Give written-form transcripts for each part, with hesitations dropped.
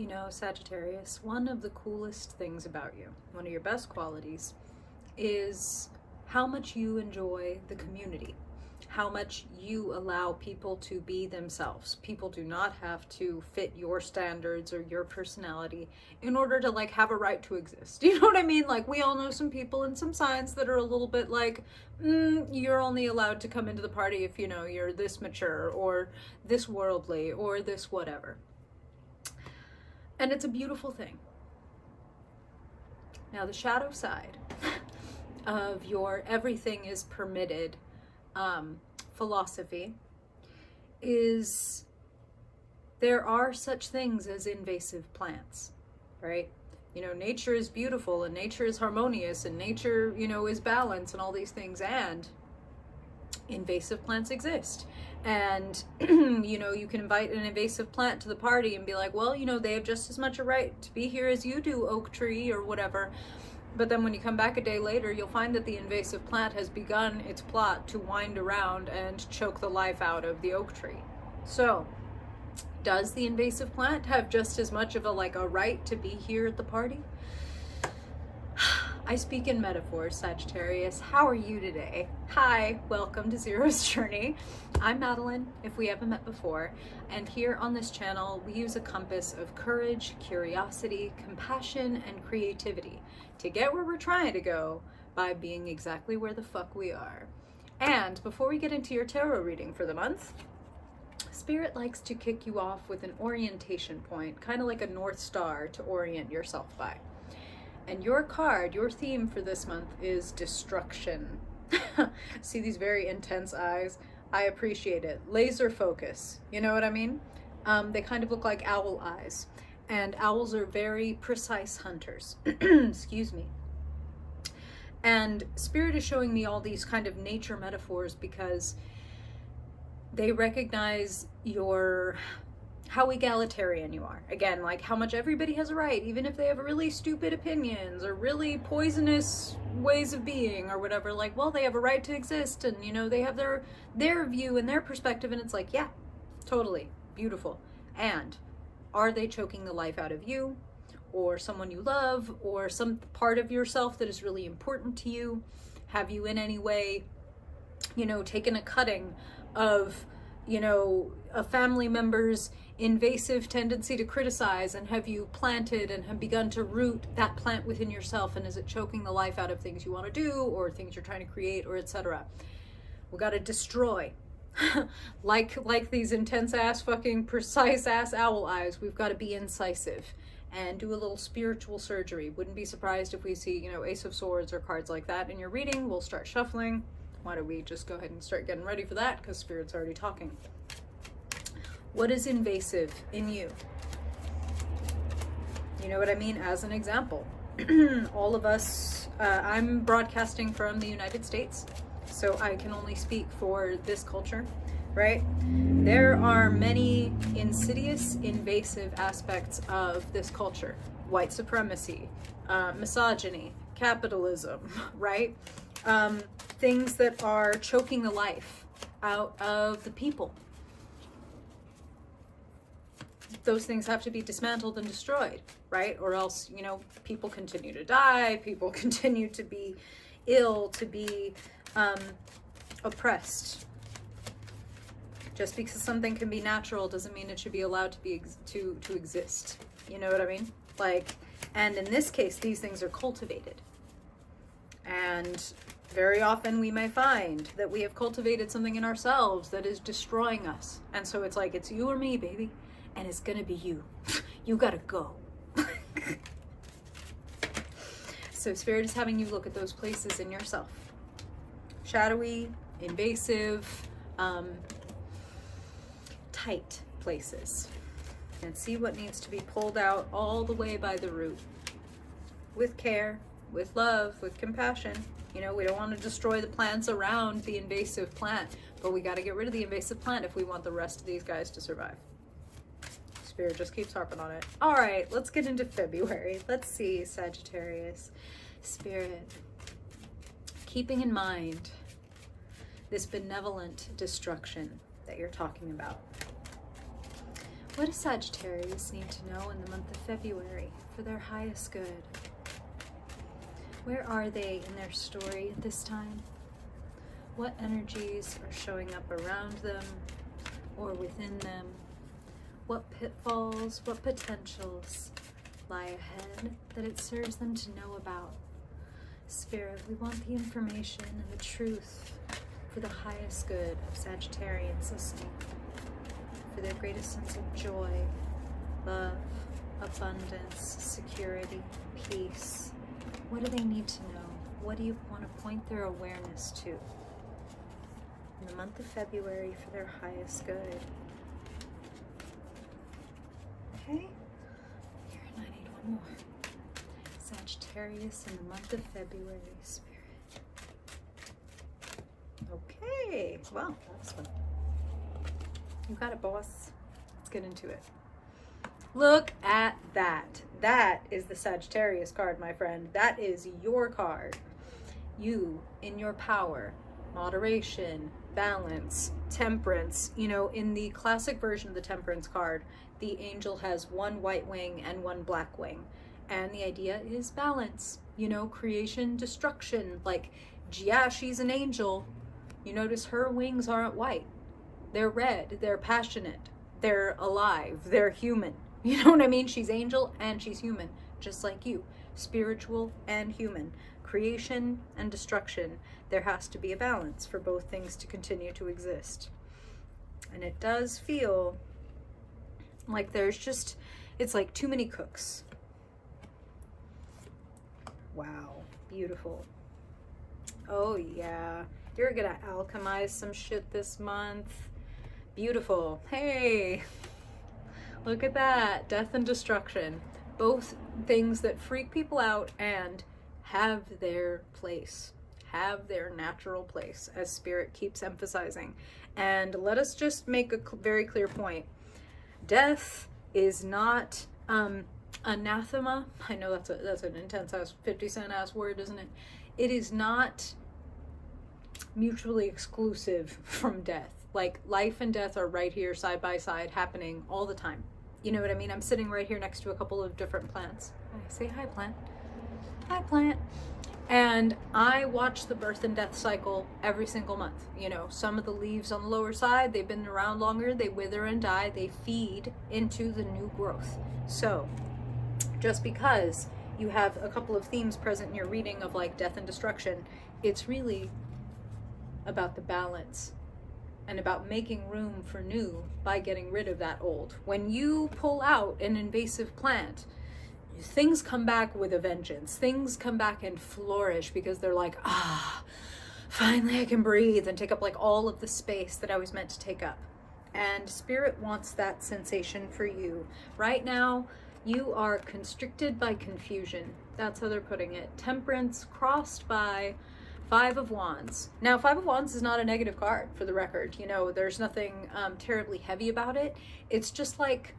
You know, Sagittarius, one of the coolest things about you, one of your best qualities, is how much you enjoy the community, how much you allow people to be themselves. People do not have to fit your standards or your personality in order to like have a right to exist. You know what I mean? Like, we all know some people and some signs that are a little bit like, you're only allowed to come into the party if, you know, you're this mature or this worldly or this whatever. And it's a beautiful thing. Now, the shadow side of your everything is permitted philosophy is there are such things as invasive plants, right? You know, nature is beautiful and nature is harmonious and nature, you know, is balance and all these things, and invasive plants exist. And you know, you can invite an invasive plant to the party and be like, well, you know, they have just as much a right to be here as you do, oak tree or whatever. But then when you come back a day later, you'll find that the invasive plant has begun its plot to wind around and choke the life out of the oak tree. So does the invasive plant have just as much of a right to be here at the party? I speak in metaphors, Sagittarius. How are you today? Hi, welcome to Zero's Journey. I'm Madeline, if we haven't met before, and here on this channel, we use a compass of courage, curiosity, compassion, and creativity to get where we're trying to go by being exactly where the fuck we are. And before we get into your tarot reading for the month, Spirit likes to kick you off with an orientation point, kind of like a North Star to orient yourself by. And your card, your theme for this month is destruction. See these very intense eyes? I appreciate it. Laser focus. You know what I mean? They kind of look like owl eyes. And owls are very precise hunters. Excuse me. And Spirit is showing me all these kind of nature metaphors because they recognize how egalitarian you are. Again, like how much everybody has a right, even if they have really stupid opinions or really poisonous ways of being or whatever. Like, well, they have a right to exist, and you know, they have their view and their perspective, and it's like, yeah, totally beautiful. And are they choking the life out of you or someone you love or some part of yourself that is really important to you? Have you in any way, you know, taken a cutting of, you know, a family member's invasive tendency to criticize, and have you planted and have begun to root that plant within yourself, and is it choking the life out of things you want to do or things you're trying to create, or etc.? We got to destroy. like these intense ass fucking precise ass owl eyes, we've got to be incisive and do a little spiritual surgery. Wouldn't be surprised if we see, you know, Ace of Swords or cards like that in your reading. We'll start shuffling. Why don't we just go ahead and start getting ready for that, because Spirit's already talking. What is invasive in you? You know what I mean? As an example, all of us, I'm broadcasting from the United States, so I can only speak for this culture, right? There are many insidious, invasive aspects of this culture. White supremacy, misogyny, capitalism, right? Things that are choking the life out of the people. Those things have to be dismantled and destroyed, right? Or else, you know, people continue to die, people continue to be ill, to be oppressed. Just because something can be natural doesn't mean it should be allowed to be to exist. You know what I mean? Like, and in this case, these things are cultivated. And very often we may find that we have cultivated something in ourselves that is destroying us. And so it's like, it's you or me, baby. And it's gonna be you. You gotta go. So Spirit is having you look at those places in yourself. Shadowy, invasive, tight places. And see what needs to be pulled out all the way by the root. With care, with love, with compassion. You know, we don't want to destroy the plants around the invasive plant, but we got to get rid of the invasive plant if we want the rest of these guys to survive. Spirit just keeps harping on it. All right, let's get into February. Let's see, Sagittarius. Spirit, keeping in mind this benevolent destruction that you're talking about. What does Sagittarius need to know in the month of February for their highest good? Where are they in their story at this time? What energies are showing up around them or within them? What pitfalls, what potentials lie ahead that it serves them to know about? Spirit, we want the information and the truth for the highest good of Sagittarians listening, for their greatest sense of joy, love, abundance, security, peace. What do they need to know? What do you want to point their awareness to in the month of February for their highest good? Okay, here, and I need one more. Sagittarius in the month of February, Spirit. Okay, well, that was fun. You got it, boss. Let's get into it. Look at that. That is the Sagittarius card, my friend. That is your card. You, in your power, moderation, balance, temperance. You know, in the classic version of the temperance card, the angel has one white wing and one black wing. And the idea is balance, you know, creation, destruction. Like, yeah, she's an angel. You notice her wings aren't white. They're red, they're passionate, they're alive, they're human. You know what I mean? She's angel and she's human, just like you. Spiritual and human. Creation and destruction. There has to be a balance for both things to continue to exist. And it does feel like there's just, it's like too many cooks. Wow, beautiful. Oh yeah, you're gonna alchemize some shit this month. Beautiful. Hey, look at that. Death and destruction. Both things that freak people out and have their place. Have their natural place, as Spirit keeps emphasizing. And let us just make a very clear point. Death is not anathema. I know that's an intense ass 50-cent ass word, isn't it? It is not mutually exclusive from death. Like, life and death are right here side by side, happening all the time. You know what I mean? I'm sitting right here next to a couple of different plants. Say hi, plant. Hi, plant. And I watch the birth and death cycle every single month. You know, some of the leaves on the lower side, they've been around longer, they wither and die, they feed into the new growth. So just because you have a couple of themes present in your reading of like death and destruction, it's really about the balance and about making room for new by getting rid of that old. When you pull out an invasive plant, things come back with a vengeance. Things come back and flourish because they're like, finally I can breathe and take up like all of the space that I was meant to take up. And Spirit wants that sensation for you. Right now, you are constricted by confusion. That's how they're putting it. Temperance crossed by Five of Wands. Now, Five of Wands is not a negative card, for the record. You know, there's nothing terribly heavy about it. It's just like,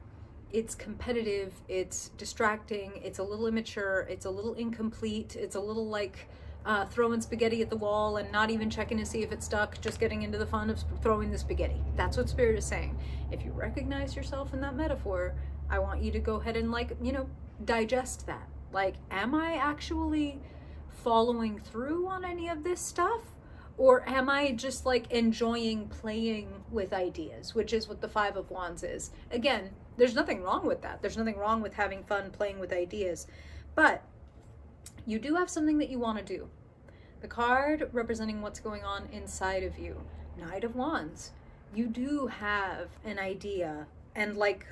it's competitive, it's distracting, it's a little immature, it's a little incomplete, it's a little like throwing spaghetti at the wall and not even checking to see if it's stuck, just getting into the fun of throwing the spaghetti. That's what Spirit is saying. If you recognize yourself in that metaphor, I want you to go ahead and like, you know, digest that. Like, am I actually following through on any of this stuff? Or am I just like enjoying playing with ideas, which is what the Five of Wands is. Again, there's nothing wrong with that. There's nothing wrong with having fun playing with ideas. But you do have something that you want to do. The card representing what's going on inside of you. Knight of Wands. You do have an idea. And like,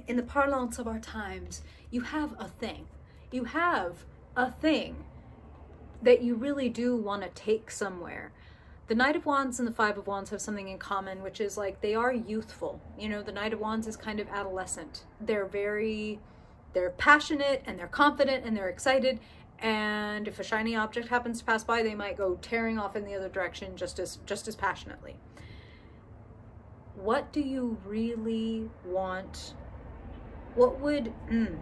in the parlance of our times, you have a thing. You have a thing that you really do want to take somewhere. The Knight of Wands and the Five of Wands have something in common, which is like they are youthful. You know, the Knight of Wands is kind of adolescent. They're passionate and they're confident and they're excited. And if a shiny object happens to pass by, they might go tearing off in the other direction just as passionately. What do you really want? What would, and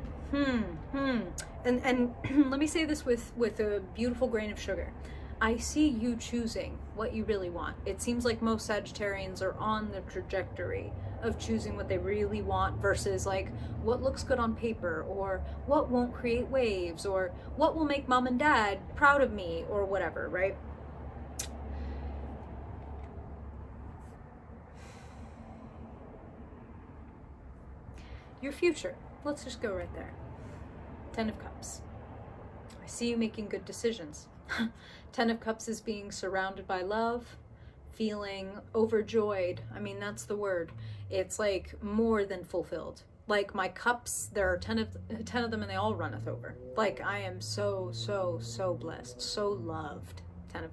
let me say this with a beautiful grain of sugar. I see you choosing what you really want. It seems like most Sagittarians are on the trajectory of choosing what they really want versus like what looks good on paper, or what won't create waves, or what will make mom and dad proud of me, or whatever, right? Your future. Let's just go right there. 10 of Cups. I see you making good decisions. 10 of Cups is being surrounded by love, feeling overjoyed. I mean, that's the word. It's like more than fulfilled. Like my cups, there are 10 of them and they all runneth over. Like I am so blessed, so loved. 10 of,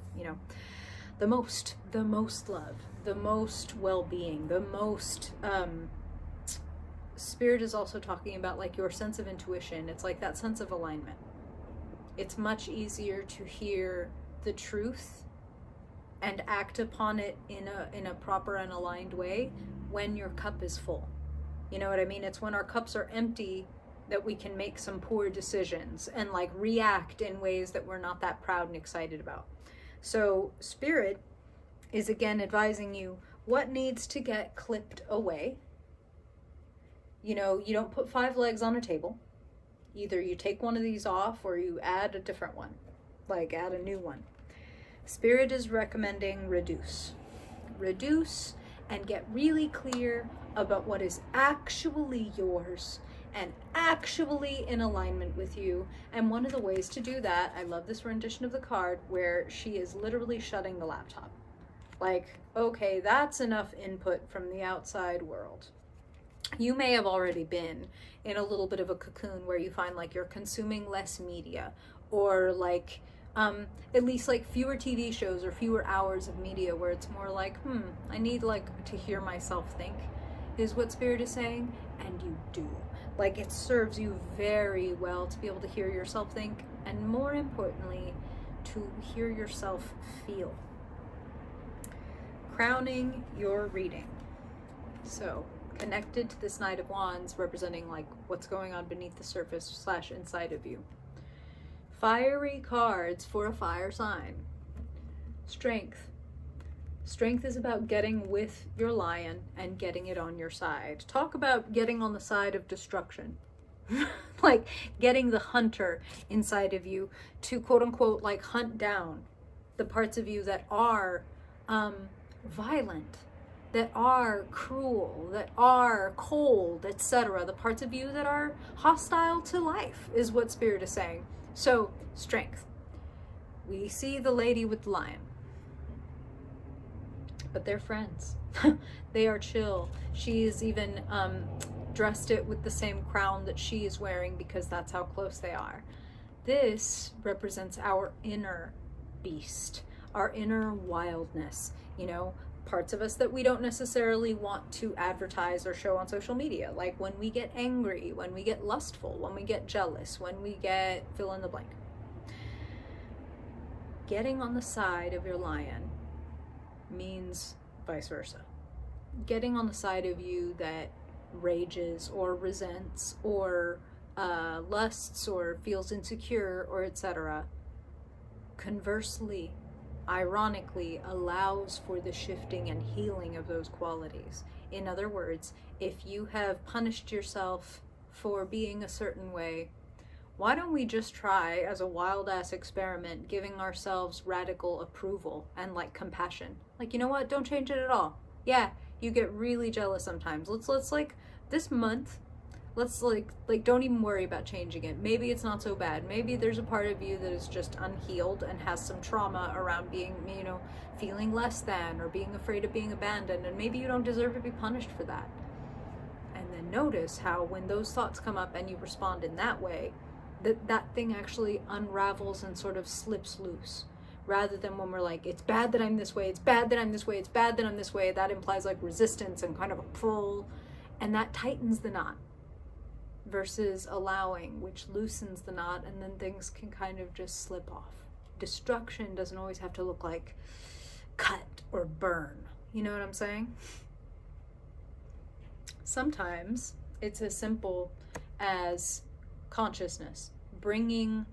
the most love, the most well-being, the most, Spirit is also talking about like your sense of intuition. It's like that sense of alignment. It's much easier to hear the truth and act upon it in a proper and aligned way when your cup is full. You know what I mean? It's when our cups are empty that we can make some poor decisions and like react in ways that we're not that proud and excited about. So Spirit is again advising you what needs to get clipped away. You don't put 5 legs on a table. Either you take one of these off or you add a different one, like add a new one. Spirit is recommending reduce. Reduce and get really clear about what is actually yours and actually in alignment with you. And one of the ways to do that, I love this rendition of the card where she is literally shutting the laptop. Like, okay, that's enough input from the outside world. You may have already been in a little bit of a cocoon where you find like you're consuming less media, or like at least like fewer TV shows or fewer hours of media, where it's more like, I need like to hear myself think, is what Spirit is saying. And you do. Like it serves you very well to be able to hear yourself think, and more importantly, to hear yourself feel. Crowning your reading. So connected to this Knight of Wands, representing like what's going on beneath the surface / inside of you. Fiery cards for a fire sign. Strength. Strength is about getting with your lion and getting it on your side. Talk about getting on the side of destruction. Like getting the hunter inside of you to quote unquote like hunt down the parts of you that are violent, that are cruel, that are cold, etc. The parts of you that are hostile to life is what Spirit is saying. So, strength. We see the lady with the lion, but they're friends. They are chill. She is even dressed it with the same crown that she is wearing because that's how close they are. This represents our inner beast, our inner wildness, parts of us that we don't necessarily want to advertise or show on social media, like when we get angry, when we get lustful, when we get jealous, when we get fill in the blank. Getting on the side of your lion means vice versa. Getting on the side of you that rages or resents or lusts or feels insecure or etc. Conversely, ironically, allows for the shifting and healing of those qualities. In other words, if you have punished yourself for being a certain way, why don't we just try as a wild ass experiment giving ourselves radical approval and like compassion? Like, you know what? Don't change it at all. Yeah, you get really jealous sometimes. Let's like this month, let's like don't even worry about changing it. Maybe it's not so bad. Maybe there's a part of you that is just unhealed and has some trauma around being, feeling less than or being afraid of being abandoned, and maybe you don't deserve to be punished for that. And then notice how when those thoughts come up and you respond in that way, that thing actually unravels and sort of slips loose. Rather than when we're like, it's bad that I'm this way, it's bad that I'm this way, it's bad that I'm this way, that implies like resistance and kind of a pull, and that tightens the knot. Versus allowing, which loosens the knot, and then things can kind of just slip off. Destruction doesn't always have to look like cut or burn. You know what I'm saying? Sometimes it's as simple as consciousness, bringing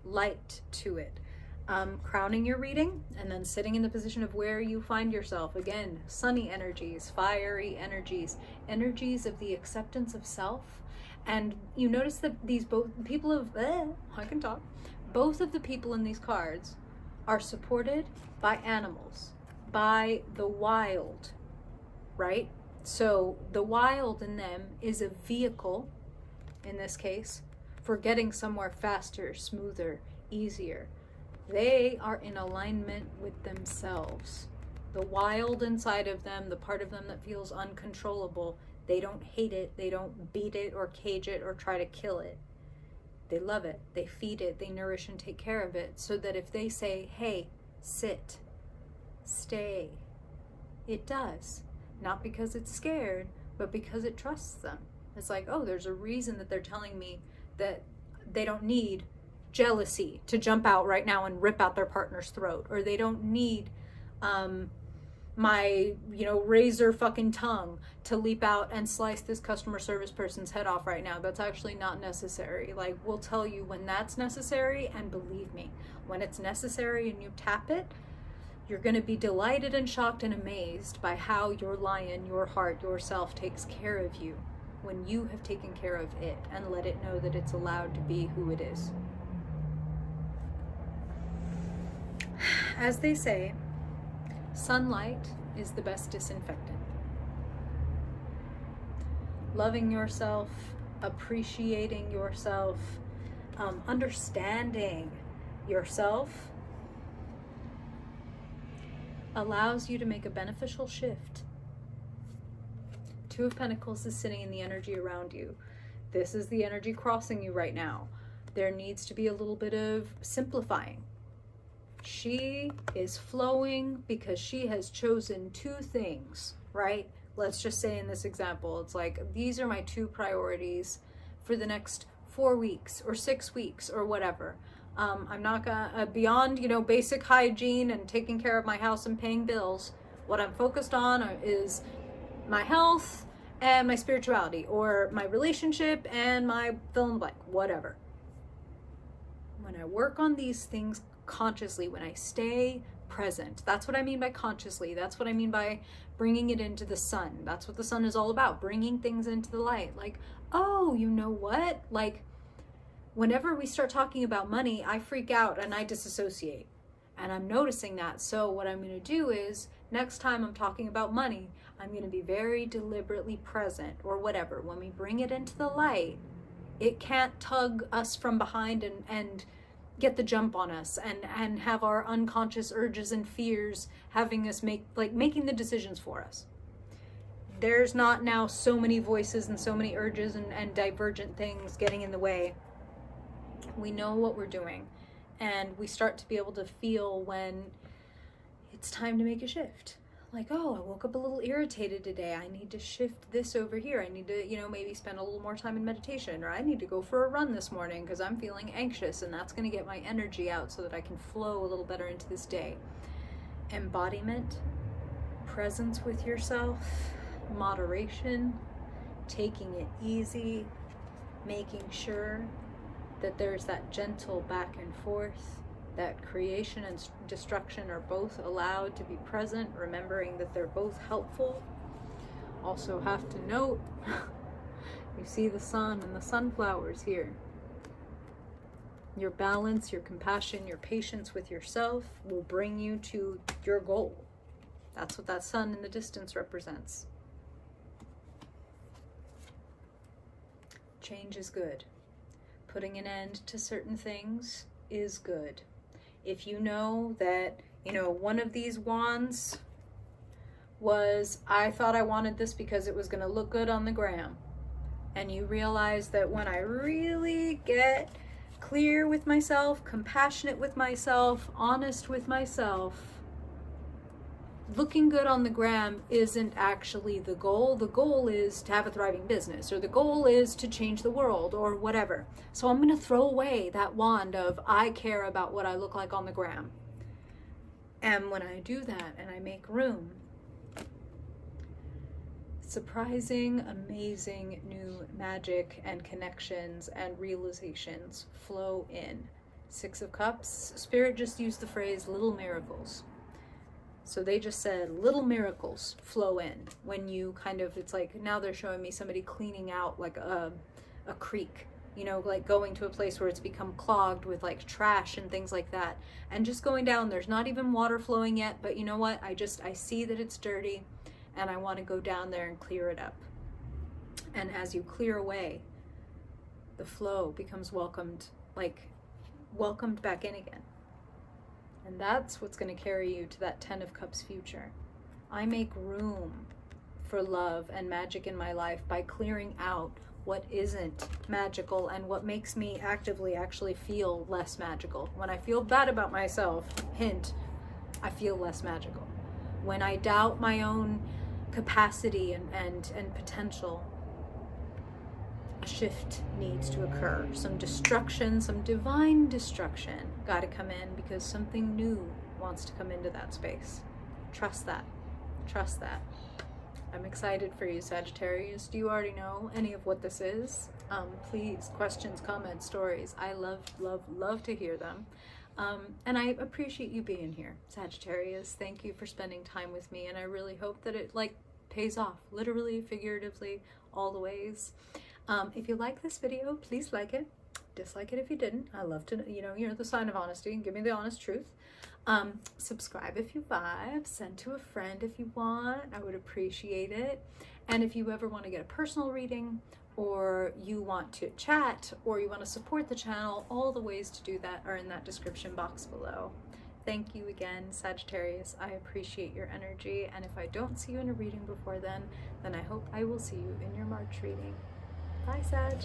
light to it. crowning your reading and then sitting in the position of where you find yourself. Again, sunny energies, fiery energies, energies of the acceptance of self. And you notice that these both people of, I can talk, both of the people in these cards are supported by animals, by the wild, right? So the wild in them is a vehicle, in this case, for getting somewhere faster, smoother, easier. They are in alignment with themselves. The wild inside of them, the part of them that feels uncontrollable, they don't hate it, they don't beat it or cage it or try to kill it. They love it, they feed it, they nourish and take care of it, so that if they say, hey, sit, stay, it does. Not because it's scared, but because it trusts them. It's like, oh, there's a reason that they're telling me that they don't need jealousy to jump out right now and rip out their partner's throat, or they don't need my razor fucking tongue to leap out and slice this customer service person's head off right now. That's actually not necessary. Like, we'll tell you when that's necessary, and believe me, when it's necessary and you tap it, you're going to be delighted and shocked and amazed by how your lion, your heart, yourself takes care of you when you have taken care of it and let it know that it's allowed to be who it is. As they say, sunlight is the best disinfectant. Loving yourself, appreciating yourself, understanding yourself allows you to make a beneficial shift. Two of Pentacles is sitting in the energy around you. This is the energy crossing you right now. There needs to be a little bit of simplifying. She is flowing because she has chosen two things, right? Let's just say in this example, it's like, these are my two priorities for the next 4 weeks or 6 weeks or whatever. I'm not gonna, beyond, basic hygiene and taking care of my house and paying bills, what I'm focused on is my health and my spirituality, or my relationship and my fill in the blank, whatever. When I work on these things consciously, when I stay present, that's what I mean by consciously. That's what I mean by bringing it into the sun. That's what the sun is all about, bringing things into the light. Like, oh, you know what? Like, whenever we start talking about money, I freak out and I disassociate. And I'm noticing that. So what I'm going to do is, next time I'm talking about money, I'm going to be very deliberately present, or whatever. When we bring it into the light, it can't tug us from behind and get the jump on us and have our unconscious urges and fears having us making the decisions for us. There's not now so many voices and so many urges and divergent things getting in the way. We know what we're doing, and we start to be able to feel when it's time to make a shift. Like, oh, I woke up a little irritated today. I need to shift this over here. I need to, maybe spend a little more time in meditation, or I need to go for a run this morning because I'm feeling anxious, and that's going to get my energy out so that I can flow a little better into this day. Embodiment, presence with yourself, moderation, taking it easy, making sure that there's that gentle back and forth, that creation and destruction are both allowed to be present, remembering that they're both helpful. Also have to note, you see the sun and the sunflowers here. Your balance, your compassion, your patience with yourself will bring you to your goal. That's what that sun in the distance represents. Change is good. Putting an end to certain things is good. If you know that, one of these wands was, I thought I wanted this because it was going to look good on the gram. And you realize that when I really get clear with myself, compassionate with myself, honest with myself, looking good on the gram isn't actually the goal. The goal is to have a thriving business, or the goal is to change the world, or whatever. So I'm going to throw away that wand of, I care about what I look like on the gram. And when I do that and I make room, surprising, amazing new magic and connections and realizations flow in. Six of Cups, Spirit just used the phrase little miracles. So they just said little miracles flow in when you kind of, it's like now they're showing me somebody cleaning out like a creek, you know, like going to a place where it's become clogged with like trash and things like that. And just going down, there's not even water flowing yet, but you know what? I see that it's dirty and I want to go down there and clear it up. And as you clear away, the flow becomes welcomed back in again. And that's what's going to carry you to that 10 of Cups future. I make room for love and magic in my life by clearing out what isn't magical and what makes me actively actually feel less magical. When I feel bad about myself, hint, I feel less magical. When I doubt my own capacity and potential, a shift needs to occur. Some destruction, some divine destruction got to come in because something new wants to come into that space. Trust that. Trust that. I'm excited for you, Sagittarius. Do you already know any of what this is? Please, questions, comments, stories. I love to hear them. And I appreciate you being here, Sagittarius. Thank you for spending time with me, and I really hope that it pays off, literally, figuratively, all the ways. If you like this video, please like it. Dislike it if you didn't. I love to, you're the sign of honesty and give me the honest truth. Subscribe if you vibe, send to a friend if you want. I would appreciate it. And if you ever want to get a personal reading, or you want to chat, or you want to support the channel, all the ways to do that are in that description box below. Thank you again, Sagittarius. I appreciate your energy. And if I don't see you in a reading before then I hope I will see you in your March reading. Bye, Sag.